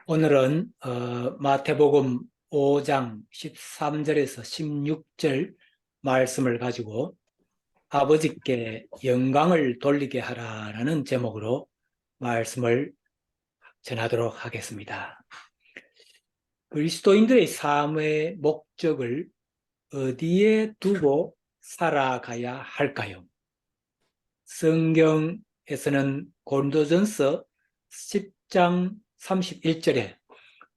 오늘은 마태복음 5장 13절에서 16절 말씀을 가지고 아버지께 영광을 돌리게 하라라는 제목으로 말씀을 전하도록 하겠습니다. 그리스도인들의 삶의 목적을 어디에 두고 살아가야 할까요? 성경에서는 고린도전서 10장 31절에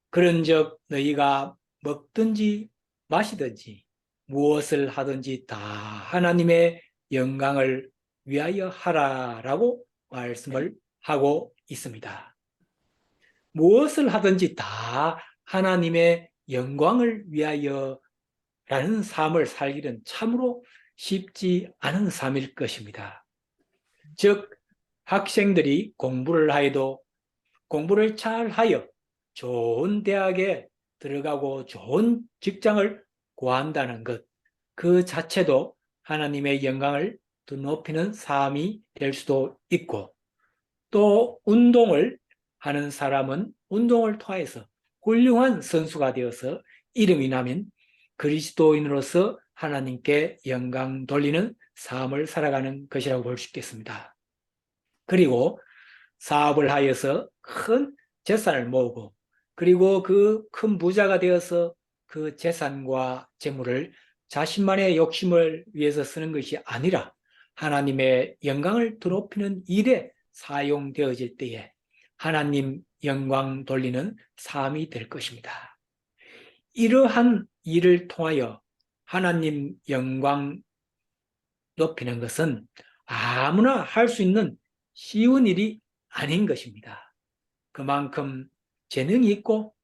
그런즉 너희가 먹든지 마시든지 무엇을 하든지 다 하나님의 영광을 위하여 하라라고 말씀을 하고 있습니다. 무엇을 하든지 다 하나님의 영광을 위하여 라는 삶을 살기는 참으로 쉽지 않은 삶일 것입니다. 즉 학생들이 공부를 하여도 공부를 잘하여 좋은 대학에 들어가고 좋은 직장을 구한다는 것, 그 자체도 하나님의 영광을 더 높이는 삶이 될 수도 있고, 또 운동을 하는 사람은 운동을 통해서 훌륭한 선수가 되어서 이름이 나면 그리스도인으로서 하나님께 영광 돌리는 삶을 살아가는 것이라고 볼 수 있겠습니다. 그리고 사업을 하여서 큰 재산을 모으고, 그리고 그 큰 부자가 되어서 그 재산과 재물을 자신만의 욕심을 위해서 쓰는 것이 아니라 하나님의 영광을 드높이는 일에 사용되어질 때에 하나님 영광 돌리는 삶이 될 것입니다. 이러한 일을 통하여 하나님 영광 높이는 것은 아무나 할 수 있는 쉬운 일이 아닌 것입니다. 그만큼 재능이 있고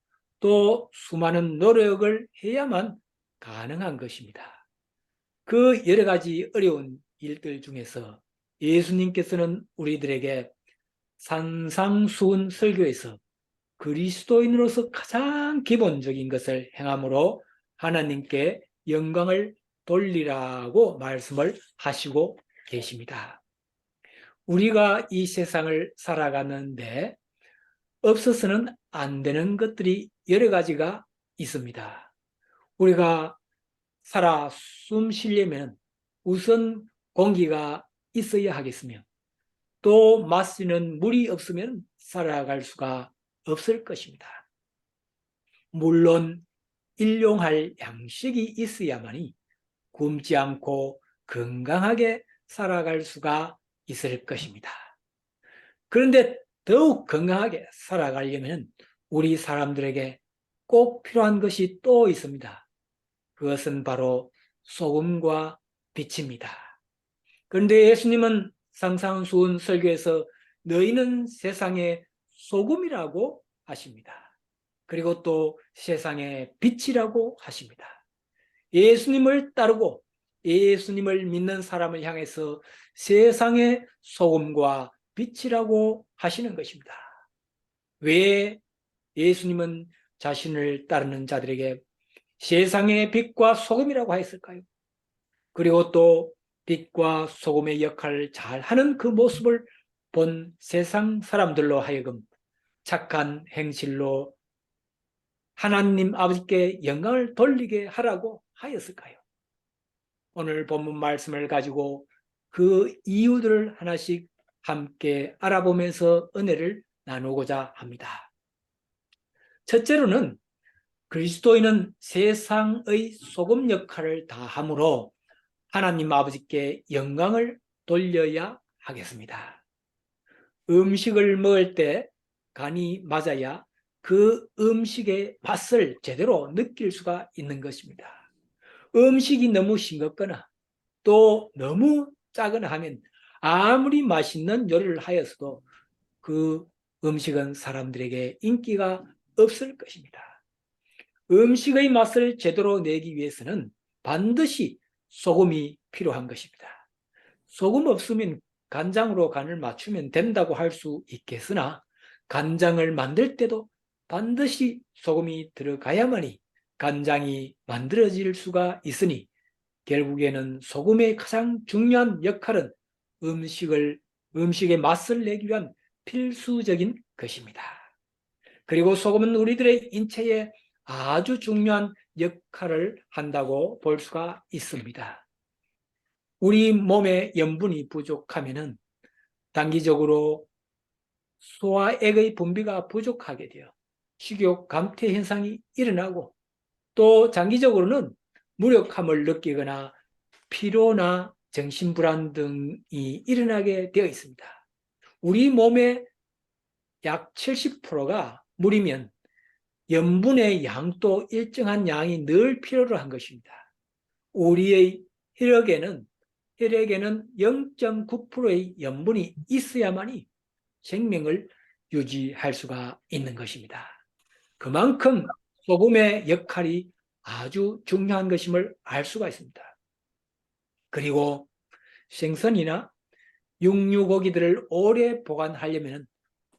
또 수많은 노력을 해야만 가능한 것입니다. 그 여러 가지 어려운 일들 중에서 예수님께서는 우리들에게 산상수훈 설교에서 그리스도인으로서 가장 기본적인 것을 행함으로 하나님께 영광을 돌리라고 말씀을 하시고 계십니다. 우리가 이 세상을 살아가는데 없어서는 안 되는 것들이 여러 가지가 있습니다. 우리가 살아 숨 쉬려면 우선 공기가 있어야 하겠으며 또 마시는 물이 없으면 살아갈 수가 없을 것입니다. 물론 일용할 양식이 있어야만이 굶지 않고 건강하게 살아갈 수가 있을 것입니다. 그런데 더욱 건강하게 살아가려면 우리 사람들에게 꼭 필요한 것이 또 있습니다. 그것은 바로 소금과 빛입니다. 그런데 예수님은 상상수훈 설교에서 너희는 세상의 소금이라고 하십니다. 그리고 또 세상의 빛이라고 하십니다. 예수님을 따르고 예수님을 믿는 사람을 향해서 세상의 소금과 빛이라고 하시는 것입니다. 왜 예수님은 자신을 따르는 자들에게 세상의 빛과 소금이라고 하였을까요? 그리고 또 빛과 소금의 역할을 잘 하는 그 모습을 본 세상 사람들로 하여금 착한 행실로 하나님 아버지께 영광을 돌리게 하라고 하였을까요? 오늘 본문 말씀을 가지고 그 이유들을 하나씩 함께 알아보면서 은혜를 나누고자 합니다. 첫째로는 그리스도인은 세상의 소금 역할을 다함으로 하나님 아버지께 영광을 돌려야 하겠습니다. 음식을 먹을 때 간이 맞아야 그 음식의 맛을 제대로 느낄 수가 있는 것입니다. 음식이 너무 싱겁거나 또 너무 짜거나 하면 아무리 맛있는 요리를 하였어도 그 음식은 사람들에게 인기가 없을 것입니다. 음식의 맛을 제대로 내기 위해서는 반드시 소금이 필요한 것입니다. 소금 없으면 간장으로 간을 맞추면 된다고 할 수 있겠으나 간장을 만들 때도 반드시 소금이 들어가야만이 간장이 만들어질 수가 있으니 결국에는 소금의 가장 중요한 역할은 음식의 맛을 내기 위한 필수적인 것입니다. 그리고 소금은 우리들의 인체에 아주 중요한 역할을 한다고 볼 수가 있습니다. 우리 몸에 염분이 부족하면은 단기적으로 소화액의 분비가 부족하게 되어 식욕 감퇴 현상이 일어나고, 또 장기적으로는 무력함을 느끼거나 피로나 정신불안 등이 일어나게 되어 있습니다. 우리 몸의 약 70%가 물이면 염분의 양도 일정한 양이 늘 필요로 한 것입니다. 우리의 혈액에는 0.9%의 염분이 있어야만이 생명을 유지할 수가 있는 것입니다. 그만큼 소금의 역할이 아주 중요한 것임을 알 수가 있습니다. 그리고 생선이나 육류고기들을 오래 보관하려면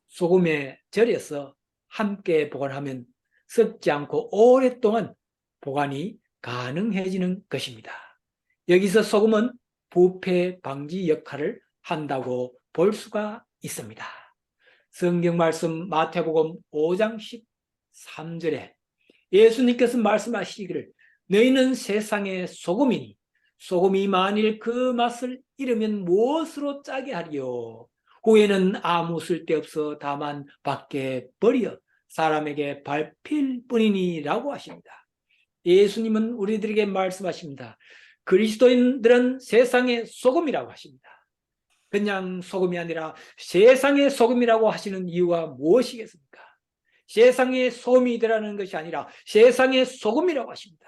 소금에 절여서 함께 보관하면 썩지 않고 오랫동안 보관이 가능해지는 것입니다. 여기서 소금은 부패 방지 역할을 한다고 볼 수가 있습니다. 성경 말씀 마태복음 5장 13절에 예수님께서 말씀하시기를 너희는 세상의 소금이니 소금이 만일 그 맛을 잃으면 무엇으로 짜게 하리요? 후에는 아무 쓸데없어 다만 밖에 버려 사람에게 밟힐 뿐이니 라고 하십니다. 예수님은 우리들에게 말씀하십니다. 그리스도인들은 세상의 소금이라고 하십니다. 그냥 소금이 아니라 세상의 소금이라고 하시는 이유가 무엇이겠습니까? 세상의 소금이 되라는 것이 아니라 세상의 소금이라고 하십니다.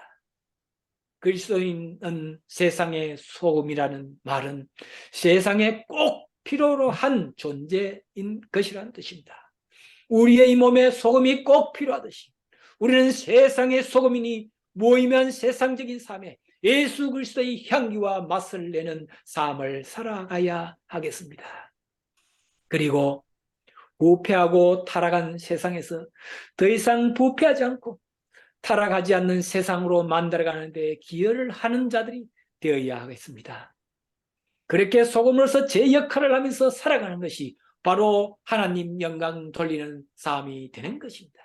그리스도인은 세상의 소금이라는 말은 세상에 꼭 필요로 한 존재인 것이라는 뜻입니다. 우리의 몸에 소금이 꼭 필요하듯이 우리는 세상의 소금이니 모이면 세상적인 삶에 예수 그리스도의 향기와 맛을 내는 삶을 살아가야 하겠습니다. 그리고 부패하고 타락한 세상에서 더 이상 부패하지 않고 타락하지 않는 세상으로 만들어가는 데 기여를 하는 자들이 되어야 하겠습니다. 그렇게 소금으로서 제 역할을 하면서 살아가는 것이 바로 하나님 영광 돌리는 삶이 되는 것입니다.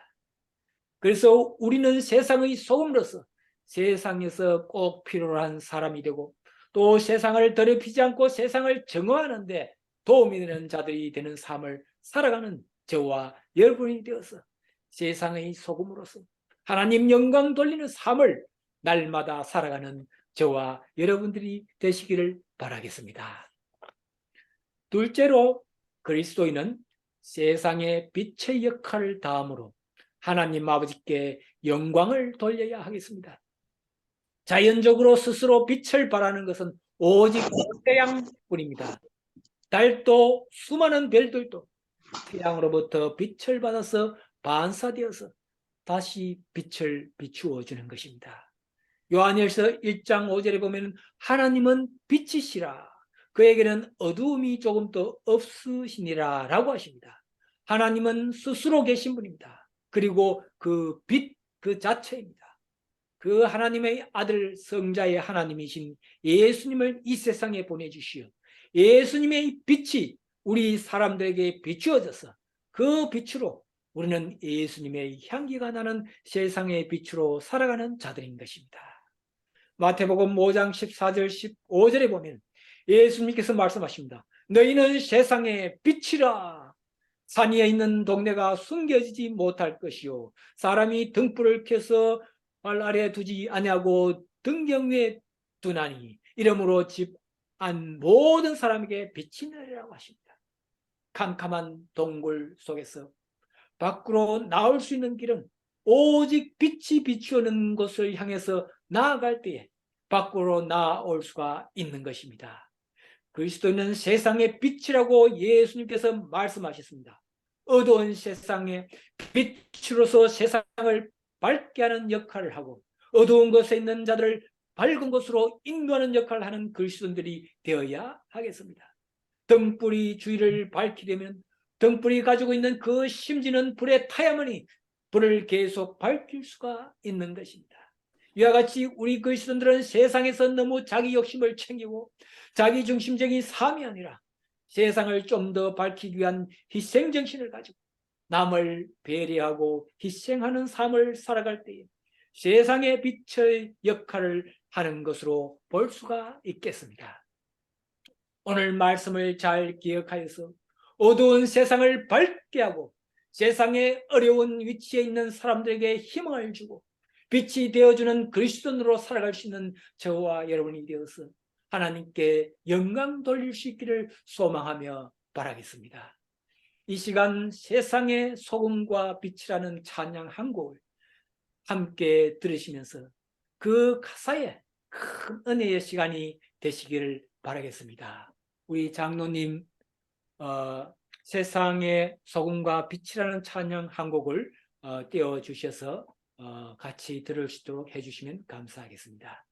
그래서 우리는 세상의 소금으로서 세상에서 꼭 필요한 사람이 되고, 또 세상을 더럽히지 않고 세상을 정화하는 데 도움이 되는 자들이 되는 삶을 살아가는 저와 여러분이 되어서 세상의 소금으로서 하나님 영광 돌리는 삶을 날마다 살아가는 저와 여러분들이 되시기를 바라겠습니다. 둘째로, 그리스도인은 세상의 빛의 역할을 다함으로 하나님 아버지께 영광을 돌려야 하겠습니다. 자연적으로 스스로 빛을 발하는 것은 오직 태양뿐입니다. 달도 수많은 별들도 태양으로부터 빛을 받아서 반사되어서 다시 빛을 비추어 주는 것입니다. 요한일서 1장 5절에 보면 하나님은 빛이시라 그에게는 어두움이 조금도 없으시니라 라고 하십니다. 하나님은 스스로 계신 분입니다. 그리고 그 빛 그 자체입니다. 그 하나님의 아들 성자의 하나님이신 예수님을 이 세상에 보내주시어 예수님의 빛이 우리 사람들에게 비추어져서 그 빛으로 우리는 예수님의 향기가 나는 세상의 빛으로 살아가는 자들인 것입니다. 마태복음 5장 14절 15절에 보면 예수님께서 말씀하십니다. 너희는 세상의 빛이라. 산 위에 있는 동네가 숨겨지지 못할 것이요 사람이 등불을 켜서 발 아래 두지 아니하고 등경 위에 두나니 이러므로 집 안 모든 사람에게 빛이 나리라고 하십니다. 캄캄한 동굴 속에서 밖으로 나올 수 있는 길은 오직 빛이 비추는 곳을 향해서 나아갈 때에 밖으로 나올 수가 있는 것입니다. 그리스도는 세상의 빛이라고 예수님께서 말씀하셨습니다. 어두운 세상에 빛으로서 세상을 밝게 하는 역할을 하고 어두운 곳에 있는 자들을 밝은 곳으로 인도하는 역할을 하는 그리스도인들이 되어야 하겠습니다. 등불이 주위를 밝히려면 등불이 가지고 있는 그 심지는 불에 타야만이 불을 계속 밝힐 수가 있는 것입니다. 이와 같이 우리 그리스도인들은 세상에서 너무 자기 욕심을 챙기고 자기 중심적인 삶이 아니라 세상을 좀 더 밝히기 위한 희생정신을 가지고 남을 배려하고 희생하는 삶을 살아갈 때에 세상의 빛의 역할을 하는 것으로 볼 수가 있겠습니다. 오늘 말씀을 잘 기억하여서 어두운 세상을 밝게 하고 세상의 어려운 위치에 있는 사람들에게 희망을 주고 빛이 되어주는 그리스도인으로 살아갈 수 있는 저와 여러분이 되어서 하나님께 영광 돌릴 수 있기를 소망하며 바라겠습니다. 이 시간 세상의 소금과 빛이라는 찬양 한 곡을 함께 들으시면서 그 가사에 큰 은혜의 시간이 되시기를 바라겠습니다. 우리 장로님 세상의 소금과 빛이라는 찬양 한 곡을 띄워주셔서 같이 들을 수 있도록 해주시면 감사하겠습니다.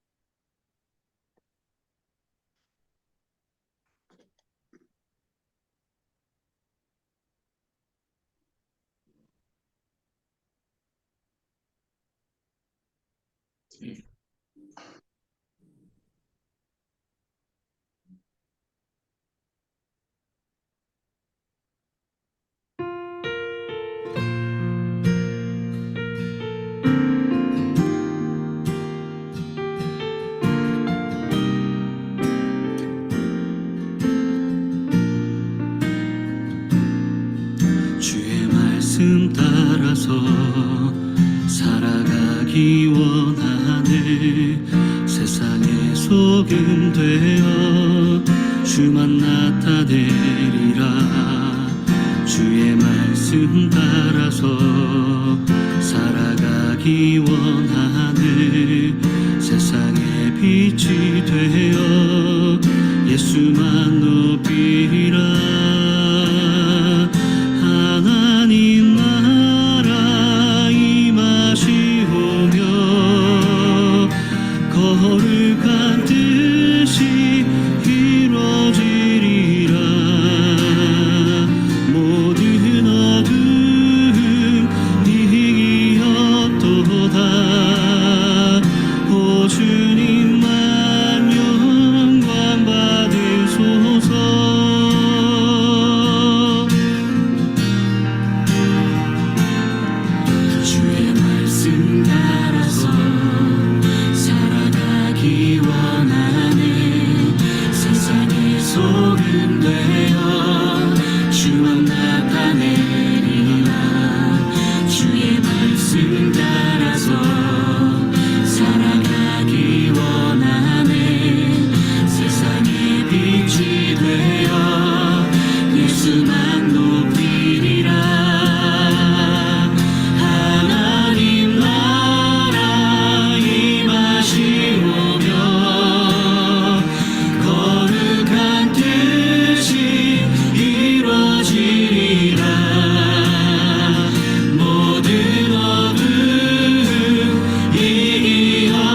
주의 말씀 따라서 살아가기 원하네. 세상의 소금 되어 주만 나타내리라. 주의 말씀 따라서 살아가기 원하네. 세상의 빛이 되어 예수만 높이리라. 하나님 나라 임하시오며 거룩한 뜻이 이루어지리라. 모든 어둠 이기었도다. 오 주님만 영광 받으소서. 주의 말씀 따라서 살아가기 원하네. 세상의 소금 되어 주만 나타내리라. 주의 말씀 따라서 살아가기 원하네. 세상의 빛이 되어 예수만 높이리라. 하나님 나라 임하시오며 거룩한 뜻이 이루어지리라. 모든 어둠 이기었도다.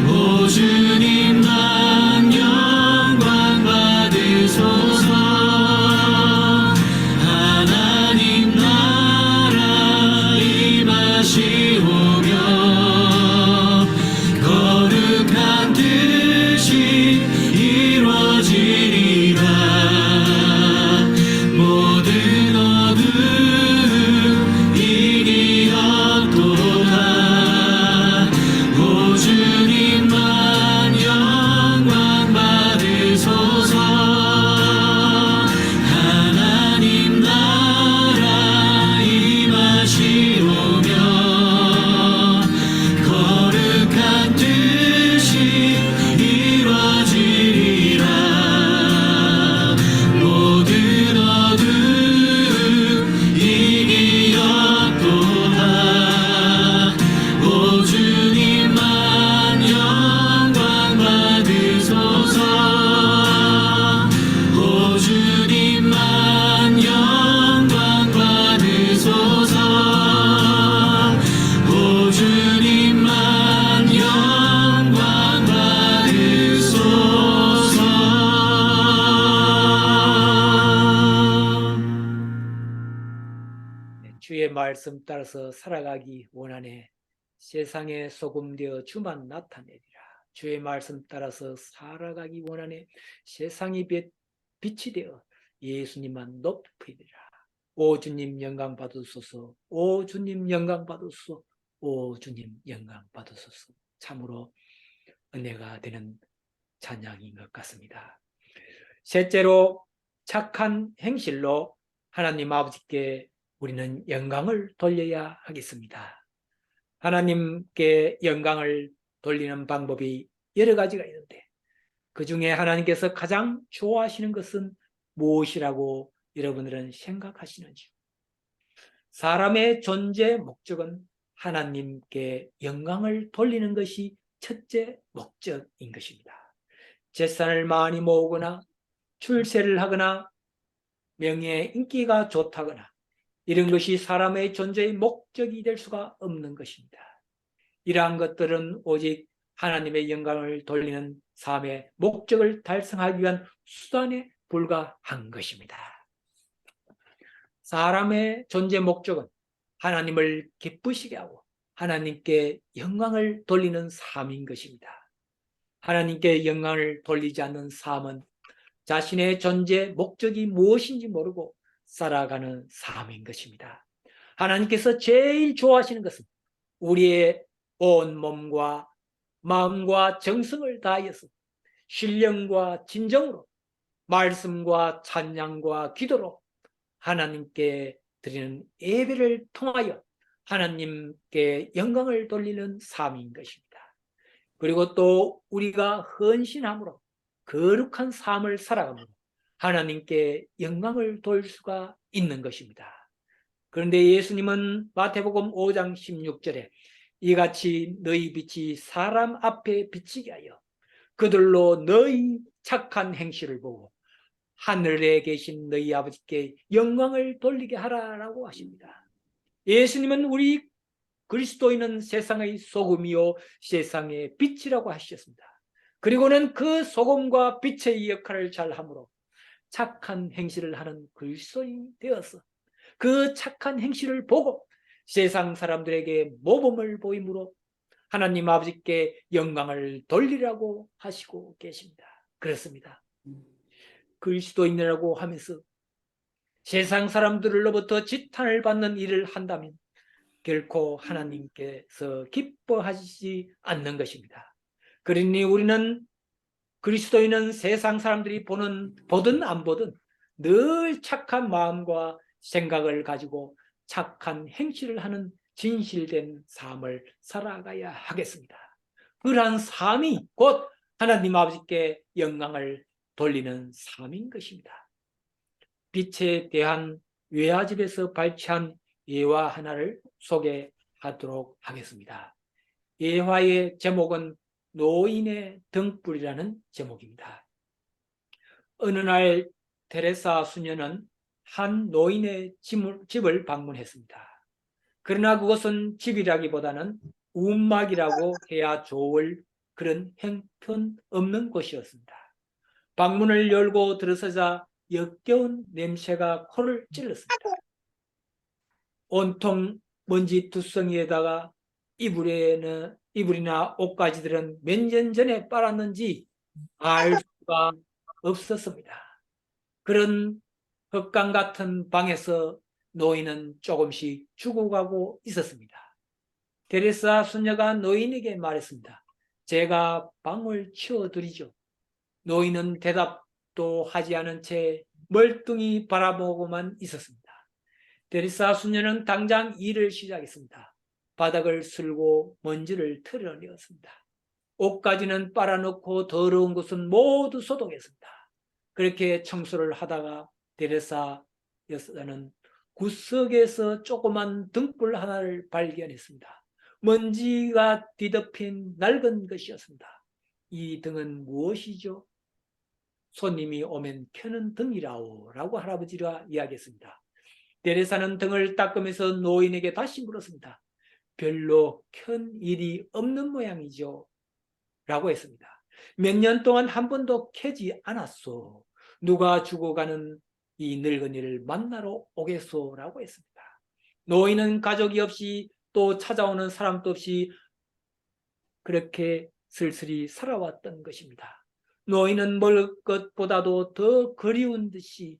오 주님만 영광 받으소서. 하나님 나라 임하시오며 거룩한 뜻이 이루어지리라. 모든 어둠 이기었도다. 오 주님만 영광 받으소서. 하나님 나라 임하시오며 거룩한 뜻이 이루어지리라. 모든 어둠 이기었도다. 오 주님만 영광 받으소서. 오 주님만 영광 받으소서. 오 주님만 영광 받으소서. 주의 말씀 따라서 살아가기 원하네. 세상의 소금 되어 주만 나타내리라. 주의 말씀 따라서 살아가기 원하네. 세상이 빛이 되어 예수님만 높이리라. 오 주님 영광 받으소서. 오 주님 영광 받으소서. 오 주님 영광 받으소서. 참으로 은혜가 되는 찬양인 것 같습니다. 셋째로 착한 행실로 하나님 아버지께 우리는 영광을 돌려야 하겠습니다. 하나님께 영광을 돌리는 방법이 여러 가지가 있는데 그 중에 하나님께서 가장 좋아하시는 것은 무엇이라고 여러분들은 생각하시는지요? 사람의 존재 목적은 하나님께 영광을 돌리는 것이 첫째 목적인 것입니다. 재산을 많이 모으거나 출세를 하거나 명예, 인기가 좋다거나 이런 것이 사람의 존재의 목적이 될 수가 없는 것입니다. 이러한 것들은 오직 하나님의 영광을 돌리는 삶의 목적을 달성하기 위한 수단에 불과한 것입니다. 사람의 존재 목적은 하나님을 기쁘시게 하고 하나님께 영광을 돌리는 삶인 것입니다. 하나님께 영광을 돌리지 않는 삶은 자신의 존재 목적이 무엇인지 모르고 살아가는 삶인 것입니다. 하나님께서 제일 좋아하시는 것은 우리의 온 몸과 마음과 정성을 다하여서 신령과 진정으로 말씀과 찬양과 기도로 하나님께 드리는 예배를 통하여 하나님께 영광을 돌리는 삶인 것입니다. 그리고 또 우리가 헌신함으로 거룩한 삶을 살아가므로 하나님께 영광을 돌릴 수가 있는 것입니다. 그런데 예수님은 마태복음 5장 16절에 이같이 너희 빛이 사람 앞에 비치게 하여 그들로 너희 착한 행실을 보고 하늘에 계신 너희 아버지께 영광을 돌리게 하라라고 하십니다. 예수님은 우리 그리스도인은 세상의 소금이요 세상의 빛이라고 하셨습니다. 그리고는 그 소금과 빛의 역할을 잘함으로 착한 행실을 하는 그리스도인이 되어서 그 착한 행실을 보고 세상 사람들에게 모범을 보임으로 하나님 아버지께 영광을 돌리라고 하시고 계십니다. 그렇습니다. 그리스도인이라고 하면서 세상 사람들로부터 지탄을 받는 일을 한다면 결코 하나님께서 기뻐하시지 않는 것입니다. 그러니 우리는 그리스도인은 세상 사람들이 보든 안 보든 늘 착한 마음과 생각을 가지고 착한 행실을 하는 진실된 삶을 살아가야 하겠습니다. 그러한 삶이 곧 하나님 아버지께 영광을 돌리는 삶인 것입니다. 빛에 대한 외화집에서 발췌한 예화 하나를 소개하도록 하겠습니다. 예화의 제목은 노인의 등불이라는 제목입니다. 어느 날 테레사 수녀는 한 노인의 집을 방문했습니다. 그러나 그것은 집이라기보다는 움막이라고 해야 좋을 그런 형편없는 곳이었습니다. 방문을 열고 들어서자 역겨운 냄새가 코를 찔렀습니다. 온통 먼지 두성이에다가 이불이나 옷가지들은 몇 년 전에 빨았는지 알 수가 없었습니다. 그런 흙강 같은 방에서 노인은 조금씩 죽어가고 있었습니다. 테레사 수녀가 노인에게 말했습니다. 제가 방을 치워드리죠. 노인은 대답도 하지 않은 채 멀뚱히 바라보고만 있었습니다. 테레사 수녀는 당장 일을 시작했습니다. 바닥을 쓸고 먼지를 털어내었습니다. 옷가지는 빨아놓고 더러운 곳은 모두 소독했습니다. 그렇게 청소를 하다가 테레사 여사는 구석에서 조그만 등불 하나를 발견했습니다. 먼지가 뒤덮인 낡은 것이었습니다. 이 등은 무엇이죠? 손님이 오면 켜는 등이라오 라고 할아버지가 이야기했습니다. 테레사는 등을 닦으면서 노인에게 다시 물었습니다. 별로 큰 일이 없는 모양이죠 라고 했습니다. 몇 년 동안 한 번도 켜지 않았소. 누가 죽어가는 이 늙은이를 만나러 오겠소 라고 했습니다. 노인은 가족이 없이 또 찾아오는 사람도 없이 그렇게 쓸쓸히 살아왔던 것입니다. 노인은 먹을 것보다도 더 그리운 듯이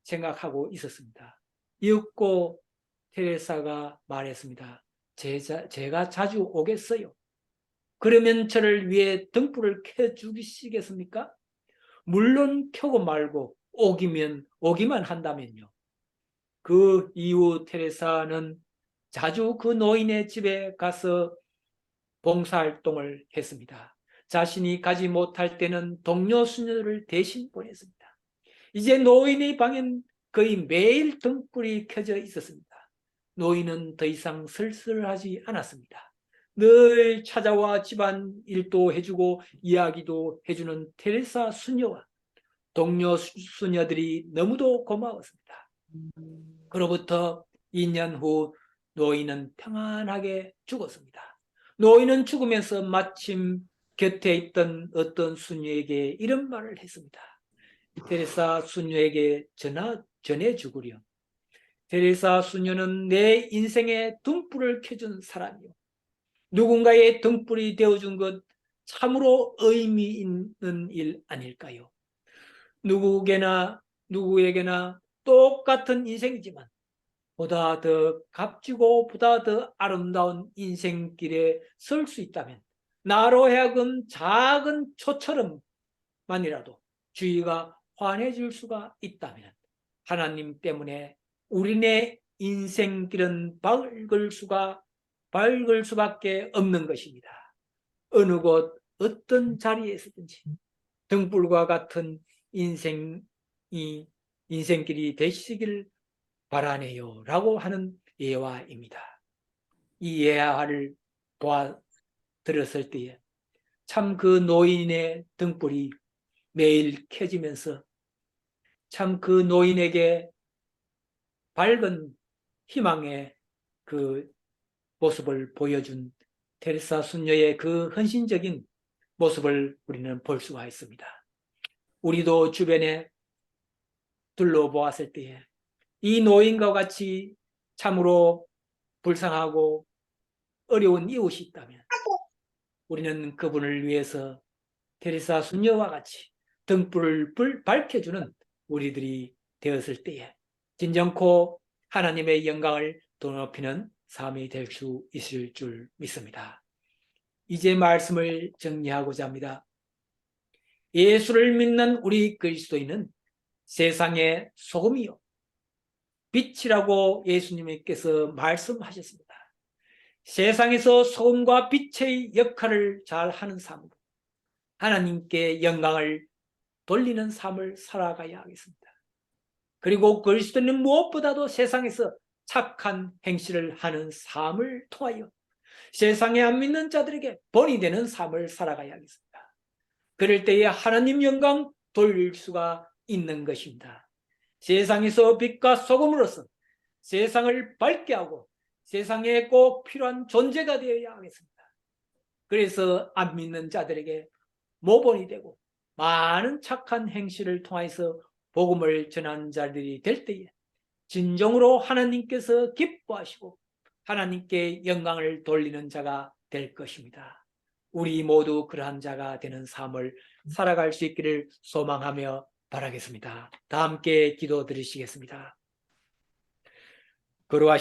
생각하고 있었습니다. 이윽고 테레사가 말했습니다. 제가 자주 오겠어요. 그러면 저를 위해 등불을 켜주시겠습니까? 물론 켜고 말고 오기만 한다면요. 그 이후 테레사는 자주 그 노인의 집에 가서 봉사활동을 했습니다. 자신이 가지 못할 때는 동료 수녀를 대신 보냈습니다. 이제 노인의 방엔 거의 매일 등불이 켜져 있었습니다. 노인은 더 이상 쓸쓸하지 않았습니다. 늘 찾아와 집안 일도 해주고 이야기도 해주는 테레사 수녀와 동료 수녀들이 너무도 고마웠습니다. 그로부터 2년 후 노인은 평안하게 죽었습니다. 노인은 죽으면서 마침 곁에 있던 어떤 수녀에게 이런 말을 했습니다. 테레사 수녀에게 전해 주구려. 테레사 수녀는 내 인생에 등불을 켜준 사람이요. 누군가의 등불이 되어준 것 참으로 의미 있는 일 아닐까요? 누구에게나 똑같은 인생이지만 보다 더 값지고 보다 더 아름다운 인생길에 설 수 있다면 나로 하여금 작은 초처럼만이라도 주위가 환해질 수가 있다면 하나님 때문에 우리네 인생길은 밝을 수밖에 없는 것입니다. 어느 곳 어떤 자리에 있든지 등불과 같은 인생길이 되시길 바라네요 라고 하는 예화입니다. 이 예화를 들었을 때에 참 그 노인의 등불이 매일 켜지면서 참 그 노인에게 밝은 희망의 그 모습을 보여준 테레사 수녀의 그 헌신적인 모습을 우리는 볼 수가 있습니다. 우리도 주변에 둘러보았을 때에 이 노인과 같이 참으로 불쌍하고 어려운 이웃이 있다면 우리는 그분을 위해서 테레사 수녀와 같이 등불을 밝혀주는 우리들이 되었을 때에 진정코 하나님의 영광을 높이는 삶이 될 수 있을 줄 믿습니다. 이제 말씀을 정리하고자 합니다. 예수를 믿는 우리 그리스도인은 세상의 소금이요 빛이라고 예수님께서 말씀하셨습니다. 세상에서 소금과 빛의 역할을 잘 하는 삶으로 하나님께 영광을 돌리는 삶을 살아가야 하겠습니다. 그리고 그리스도는 무엇보다도 세상에서 착한 행실을 하는 삶을 통하여 세상에 안 믿는 자들에게 본이 되는 삶을 살아가야 하겠습니다. 그럴 때에 하나님 영광 돌릴 수가 있는 것입니다. 세상에서 빛과 소금으로서 세상을 밝게 하고 세상에 꼭 필요한 존재가 되어야 하겠습니다. 그래서 안 믿는 자들에게 모본이 되고 많은 착한 행실을 통해서 복음을 전하는 자들이 될 때에 진정으로 하나님께서 기뻐하시고 하나님께 영광을 돌리는 자가 될 것입니다. 우리 모두 그러한 자가 되는 삶을 살아갈 수 있기를 소망하며 바라겠습니다. 다 함께 기도 드리시겠습니다. 거룩하신